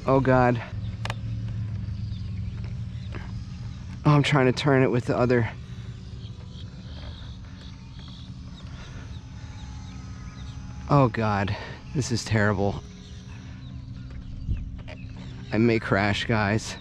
Oh God. Oh, I'm trying to turn it with the other. Oh God, this is terrible. I may crash, guys.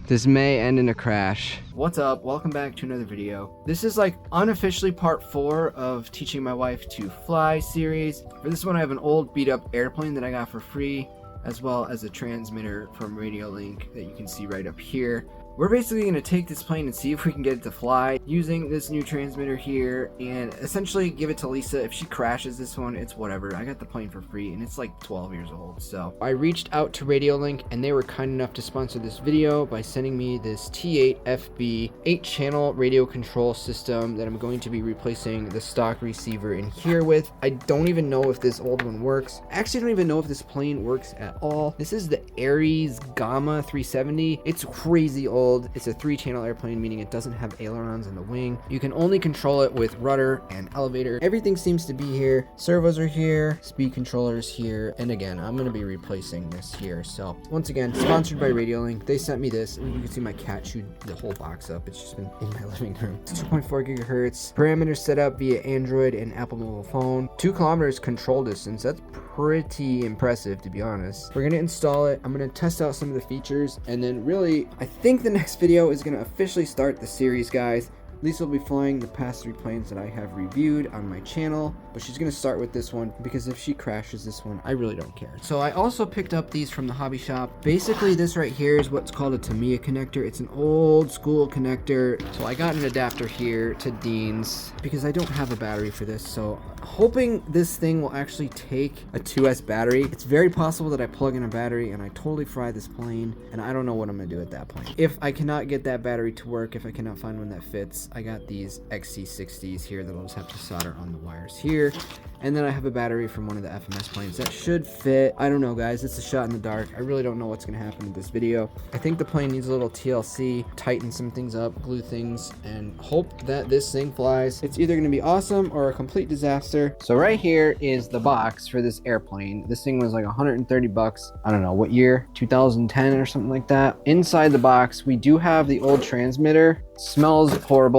This may end in a crash. What's up? Welcome back to another video. This is like unofficially part 4 of teaching my wife to fly series. For this one, I have an old beat up airplane that I got for free, as well as a transmitter from RadioLink that you can see right up here. We're basically going to take this plane and see if we can get it to fly using this new transmitter here and essentially give it to Lisa. If she crashes this one, it's whatever. I got the plane for free and it's like 12 years old. So I reached out to RadioLink and they were kind enough to sponsor this video by sending me this T8FB 8-channel radio control system that I'm going to be replacing the stock receiver in here with. I don't even know if this old one works. I actually don't even know if this plane works at all. This is the Aries Gamma 370. It's crazy old. It's a 3-channel airplane, meaning it doesn't have ailerons in the wing. You can only control it with rudder and elevator. Everything seems to be here. Servos are here, speed controllers here, and again, I'm going to be replacing this here. So once again, sponsored by RadioLink. They sent me this, and you can see my cat chewed the whole box up. It's just been in my living room. It's 2.4 gigahertz. Parameters set up via Android and Apple mobile phone. 2 kilometers control distance. That's pretty impressive, to be honest. We're going to install it. I'm going to test out some of the features, and then really, I think the next video is going to officially start the series, guys. Lisa will be flying the past 3 planes that I have reviewed on my channel, but she's going to start with this one because if she crashes this one, I really don't care. So I also picked up these from the hobby shop. Basically, this right here is what's called a Tamiya connector. It's an old school connector. So I got an adapter here to Dean's because I don't have a battery for this. So hoping this thing will actually take a 2S battery. It's very possible that I plug in a battery and I totally fry this plane, and I don't know what I'm going to do at that point. If I cannot get that battery to work, if I cannot find one that fits, I got these XC60s here that I'll just have to solder on the wires here. And then I have a battery from one of the FMS planes that should fit. I don't know, guys. It's a shot in the dark. I really don't know what's going to happen with this video. I think the plane needs a little TLC, tighten some things up, glue things, and hope that this thing flies. It's either going to be awesome or a complete disaster. So right here is the box for this airplane. This thing was like 130 bucks. I don't know what year, 2010 or something like that. Inside the box, we do have the old transmitter. Smells horrible.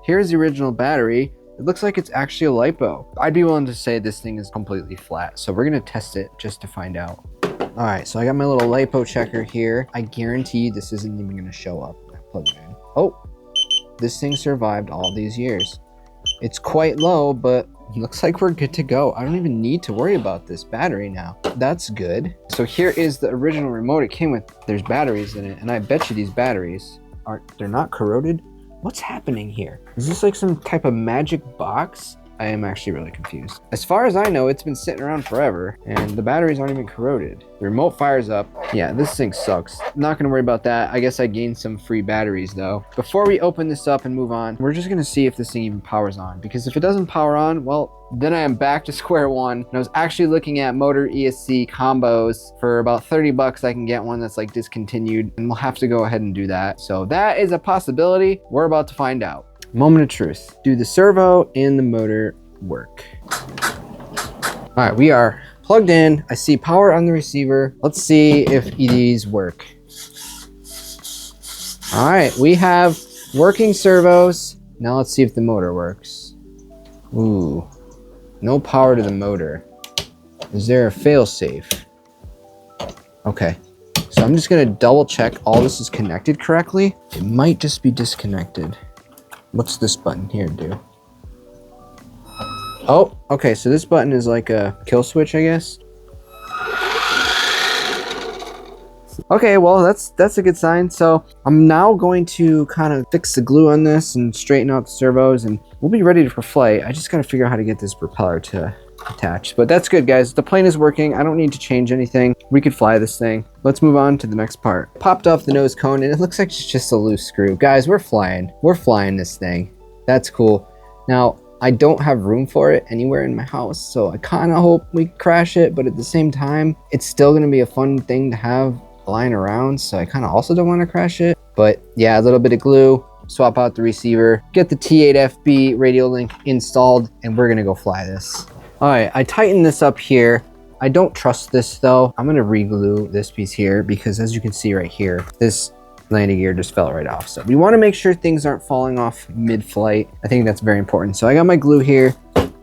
Here's the original battery. It looks like it's actually a LiPo. I'd be willing to say this thing is completely flat. So we're gonna test it just to find out. All right, so I got my little LiPo checker here. I guarantee this isn't even gonna show up. I plug it in. Oh, this thing survived all these years. It's quite low, but looks like we're good to go. I don't even need to worry about this battery now. That's good. So here is the original remote it came with. There's batteries in it, and I bet you these batteries they're not corroded. What's happening here? Is this like some type of magic box? I am actually really confused. As far as I know, it's been sitting around forever and the batteries aren't even corroded. The remote fires up. Yeah, this thing sucks. Not gonna worry about that. I guess I gained some free batteries though. Before we open this up and move on, we're just gonna see if this thing even powers on, because if it doesn't power on, well, then I am back to square one. And I was actually looking at motor ESC combos. For about 30 bucks, I can get one that's like discontinued, and we'll have to go ahead and do that. So that is a possibility. We're about to find out. Moment of truth. Do the servo and the motor work? All right, we are plugged in. I see power on the receiver. Let's see if these work. All right, we have working servos. Now let's see if the motor works. Ooh, no power to the motor. Is there a fail-safe? Okay, so I'm just gonna double check all this is connected correctly. It might just be disconnected. What's this button here do? Oh, okay, so this button is like a kill switch, I guess. Okay, well, that's a good sign. So I'm now going to kind of fix the glue on this and straighten out the servos, and we'll be ready for flight. I just got to figure out how to get this propeller to attach. But that's good, guys. The plane is working. I don't need to change anything. We could fly this thing. Let's move on to the next part. Popped off the nose cone, and it looks like it's just a loose screw. Guys, we're flying. We're flying this thing. That's cool. Now, I don't have room for it anywhere in my house, so I kind of hope we crash it, but at the same time, it's still going to be a fun thing to have lying around, so I kind of also don't want to crash it. But yeah, a little bit of glue, swap out the receiver, get the T8FB RadioLink installed, and we're going to go fly this. All right, I tightened this up here. I don't trust this though. I'm gonna re-glue this piece here because as you can see right here, this landing gear just fell right off. So we wanna make sure things aren't falling off mid-flight. I think that's very important. So I got my glue here,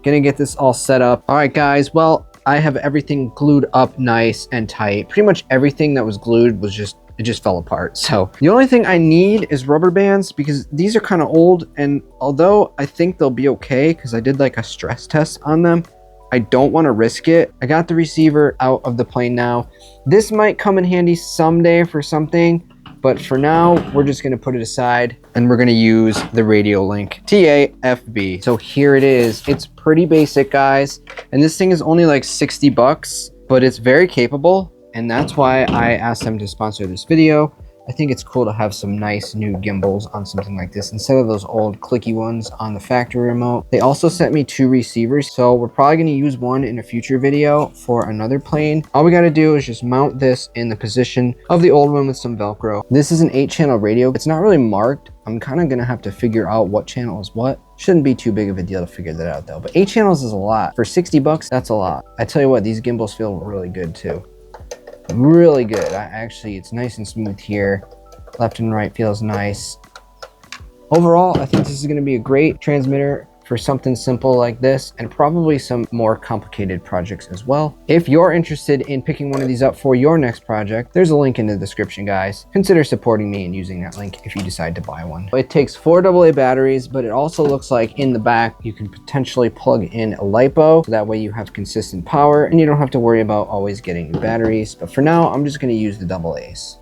gonna get this all set up. All right guys, well, I have everything glued up nice and tight. Pretty much everything that was glued was it just fell apart. So the only thing I need is rubber bands because these are kind of old. And although I think they'll be okay because I did like a stress test on them, I don't want to risk it. I got the receiver out of the plane now. This might come in handy someday for something, but for now, we're just gonna put it aside and we're gonna use the radio link, TAFB. So here it is. It's pretty basic, guys. And this thing is only like 60 bucks, but it's very capable. And that's why I asked them to sponsor this video. I think it's cool to have some nice new gimbals on something like this instead of those old clicky ones on the factory remote. They also sent me 2 receivers, so we're probably going to use one in a future video for another plane. All we got to do is just mount this in the position of the old one with some Velcro. This is an 8-channel radio. It's not really marked. I'm kind of going to have to figure out what channel is what. Shouldn't be too big of a deal to figure that out though. But 8 channels is a lot. For 60 bucks, that's a lot. I tell you what, these gimbals feel really good too. Really good. It's nice and smooth here. Left and right feels nice. Overall, I think this is going to be a great transmitter for something simple like this and probably some more complicated projects as well. If you're interested in picking one of these up for your next project, there's a link in the description, guys. Consider supporting me and using that link if you decide to buy one. It takes 4 AA batteries, but it also looks like in the back you can potentially plug in a LiPo, so that way you have consistent power and you don't have to worry about always getting new batteries. But for now, I'm just going to use the AA's.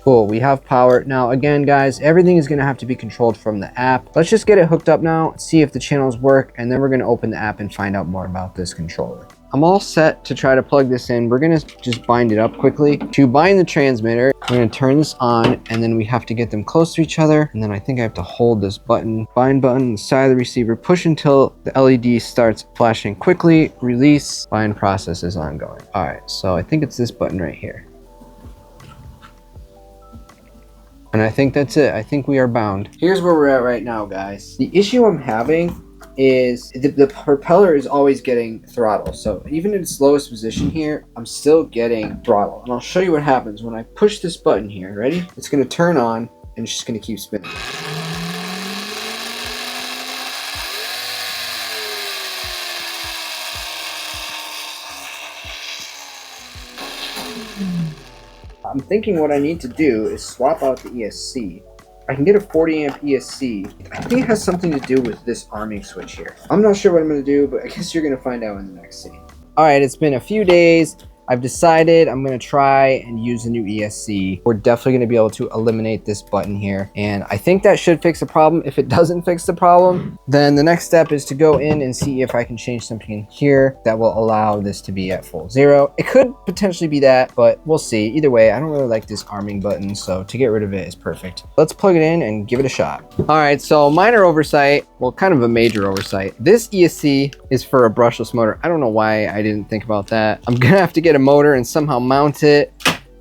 Cool, we have power. Now again, guys, everything is gonna have to be controlled from the app. Let's just get it hooked up now, see if the channels work, and then we're gonna open the app and find out more about this controller. I'm all set to try to plug this in. We're gonna just bind it up quickly. To bind the transmitter, we're gonna turn this on, and then we have to get them close to each other. And then I think I have to hold this button, bind button, on the side of the receiver, push until the LED starts flashing quickly, release, bind process is ongoing. All right, so I think it's this button right here. And I think that's it. I think we are bound. Here's where we're at right now, guys. The issue I'm having is the propeller is always getting throttle. So even in its lowest position here, I'm still getting throttle. And I'll show you what happens when I push this button here. Ready? It's gonna turn on and it's just gonna keep spinning. I'm thinking what I need to do is swap out the ESC. I can get a 40 amp ESC. I think it has something to do with this arming switch here. I'm not sure what I'm gonna do, but I guess you're gonna find out in the next scene. All right, it's been a few days. I've decided I'm gonna try and use a new ESC. We're definitely gonna be able to eliminate this button here. And I think that should fix the problem. If it doesn't fix the problem, then the next step is to go in and see if I can change something in here that will allow this to be at full 0. It could potentially be that, but we'll see. Either way, I don't really like this arming button, so to get rid of it is perfect. Let's plug it in and give it a shot. All right, so minor oversight, well, kind of a major oversight. This ESC is for a brushless motor. I don't know why I didn't think about that. I'm gonna have to get a motor and somehow mount it.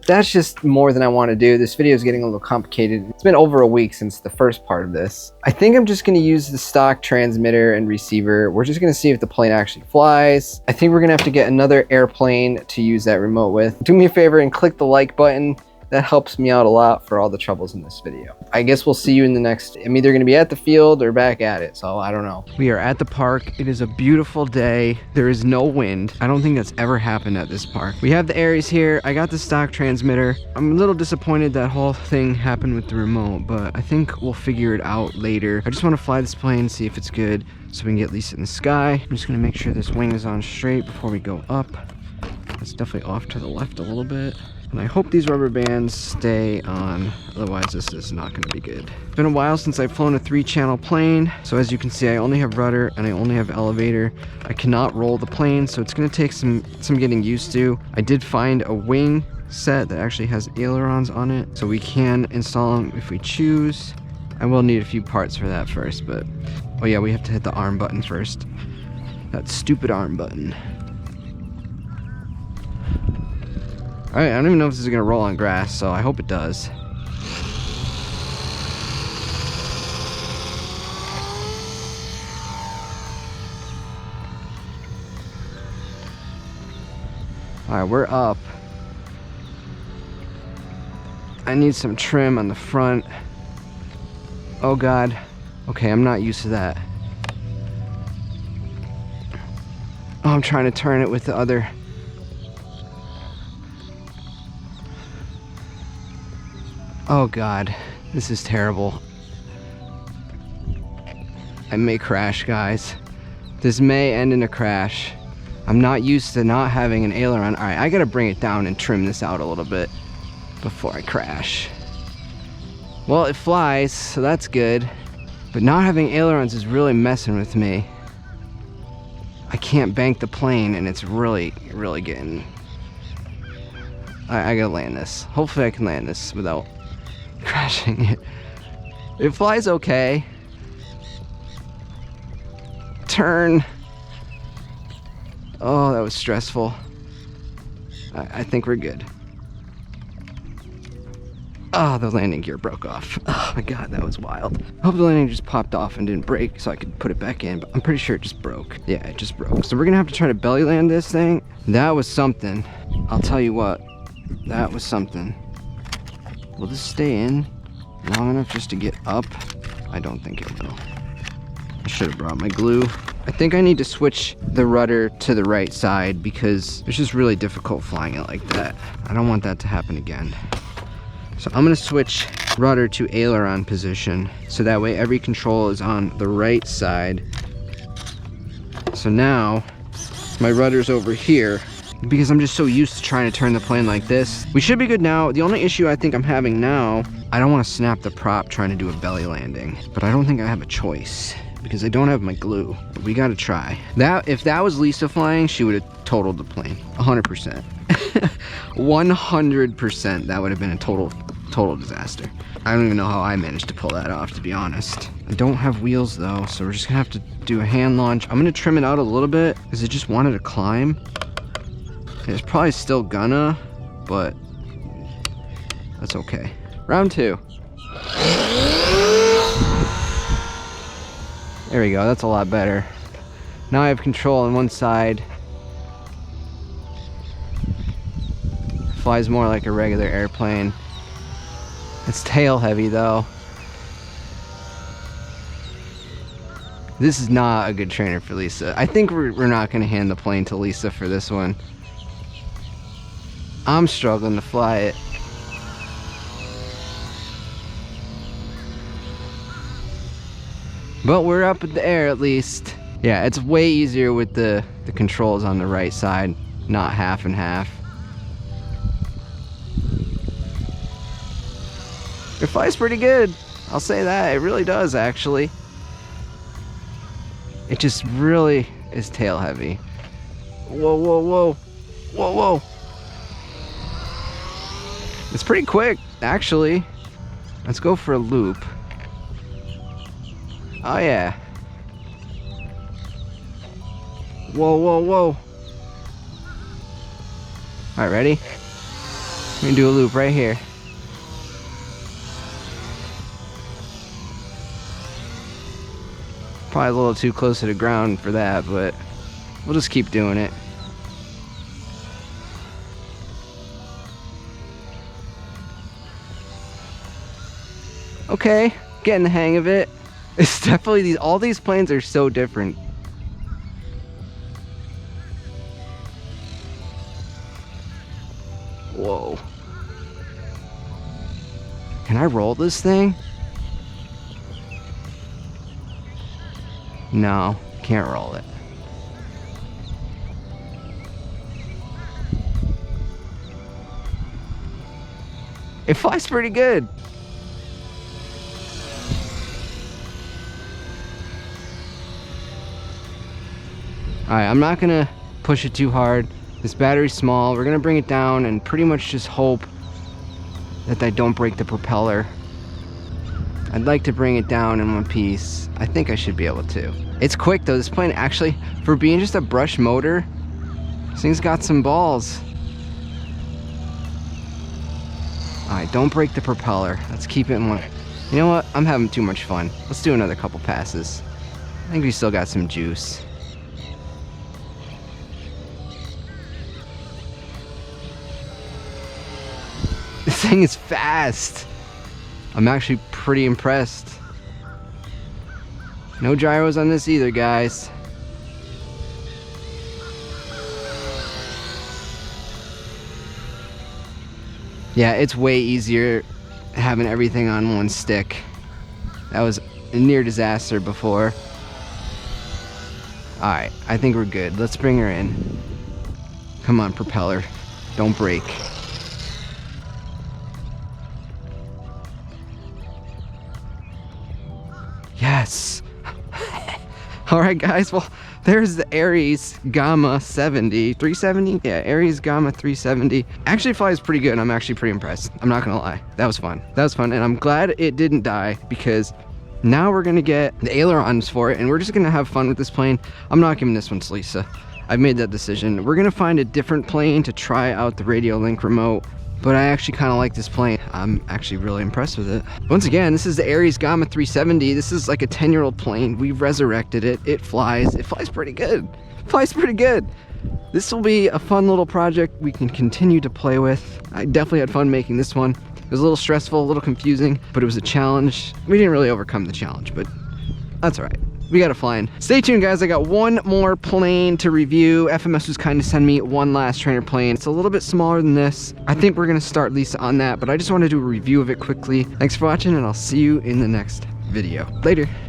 That's just more than I want to do. This video is getting a little complicated. It's been over a week since the first part of this. I think I'm just going to use the stock transmitter and receiver. We're just going to see if the plane actually flies. I think we're going to have to get another airplane to use that remote with. Do me a favor and click the like button. That helps me out a lot for all the troubles in this video. I guess we'll see you in the next. I'm either going to be at the field or back at it, so I don't know. We are at the park. It is a beautiful day. There is no wind. I don't think that's ever happened at this park. We have the Aries here. I got the stock transmitter. I'm a little disappointed that whole thing happened with the remote, but I think we'll figure it out later. I just want to fly this plane, see if it's good, so we can get at least in the sky. I'm just going to make sure this wing is on straight before we go up. It's definitely off to the left a little bit. And I hope these rubber bands stay on, otherwise this is not going to be good. It's been a while since I've flown a 3-channel plane, so as you can see I only have rudder and I only have elevator. I cannot roll the plane, so it's going to take some getting used to. I did find a wing set that actually has ailerons on it, so we can install them if we choose. I will need a few parts for that first, but oh yeah, we have to hit the arm button first. That stupid arm button. Alright, I don't even know if this is going to roll on grass, so I hope it does. All right, we're up. I need some trim on the front. Oh God. Okay, I'm not used to that. Oh, I'm trying to turn it with the other. Oh God, this is terrible. I may crash, guys. This may end in a crash. I'm not used to not having an aileron. All right, I gotta bring it down and trim this out a little bit before I crash. Well, it flies, so that's good. But not having ailerons is really messing with me. I can't bank the plane, and it's really, really getting... I gotta land this. Hopefully I can land this without crashing it. It flies okay. Turn. Oh, that was stressful. I think we're good. Oh, the landing gear broke off. Oh my God, that was wild. I hope the landing just popped off and didn't break so I could put it back in, but I'm pretty sure it just broke. Yeah, it just broke. So we're gonna have to try to belly land this thing. That was something. I'll tell you what, that was something. Will this stay in long enough just to get up? I don't think it will. I should have brought my glue. I think I need to switch the rudder to the right side because it's just really difficult flying it like that. I don't want that to happen again. So I'm gonna switch rudder to aileron position so that way every control is on the right side. So now my rudder's over here because I'm just so used to trying to turn the plane like this. We should be good now. The only issue I think I'm having now, I don't want to snap the prop trying to do a belly landing, but I don't think I have a choice because I don't have my glue. But we gotta try. If that was Lisa flying, she would have totaled the plane, 100%. 100%, that would have been a total disaster. I don't even know how I managed to pull that off, to be honest. I don't have wheels though, so we're just gonna have to do a hand launch. I'm gonna trim it out a little bit because it just wanted to climb. It's probably still gonna, but that's okay. Round 2. There we go, that's a lot better. Now I have control on one side. Flies more like a regular airplane. It's tail heavy though. This is not a good trainer for Lisa. I think we're not gonna hand the plane to Lisa for this one. I'm struggling to fly it. But we're up in the air at least. Yeah, it's way easier with the controls on the right side, not half and half. It flies pretty good. I'll say that. It really does, actually. It just really is tail heavy. Whoa, whoa, whoa. Whoa, whoa. It's pretty quick, actually. Let's go for a loop. Oh, yeah. Whoa, whoa, whoa. All right, ready? We're gonna do a loop right here. Probably a little too close to the ground for that, but we'll just keep doing it. Okay, getting the hang of it. It's definitely all these planes are so different. Whoa. Can I roll this thing? No, can't roll it. It flies pretty good. Alright, I'm not gonna push it too hard. This battery's small. We're gonna bring it down and pretty much just hope that I don't break the propeller. I'd like to bring it down in one piece. I think I should be able to. It's quick though. This plane actually, for being just a brush motor, this thing's got some balls. Alright, don't break the propeller. Let's keep it in one. You know what? I'm having too much fun. Let's do another couple passes. I think we still got some juice. This thing is fast. I'm actually pretty impressed. No gyros on this either, guys. Yeah, it's way easier having everything on one stick. That was a near disaster before. Alright, I think we're good. Let's bring her in. Come on, propeller. Don't break. Yes! Alright guys, well, there's the Aries Gamma 70. 370? Yeah, Aries Gamma 370. Actually flies pretty good. I'm actually pretty impressed. I'm not gonna lie. That was fun. That was fun, and I'm glad it didn't die, because now we're gonna get the ailerons for it, and we're just gonna have fun with this plane. I'm not giving this one to Lisa. I've made that decision. We're gonna find a different plane to try out the Radio Link remote, but I actually kind of like this plane. I'm actually really impressed with it. Once again, this is the Aries Gamma 370. This is like a 10-year-old plane. We've resurrected it. It flies. It flies pretty good. It flies pretty good. This will be a fun little project we can continue to play with. I definitely had fun making this one. It was a little stressful, a little confusing, but it was a challenge. We didn't really overcome the challenge, but that's all right. We got it flying. Stay tuned, guys. I got one more plane to review. FMS was kind to send me one last trainer plane. It's a little bit smaller than this. I think we're gonna start Lisa on that, but I just want to do a review of it quickly. Thanks for watching, and I'll see you in the next video. Later.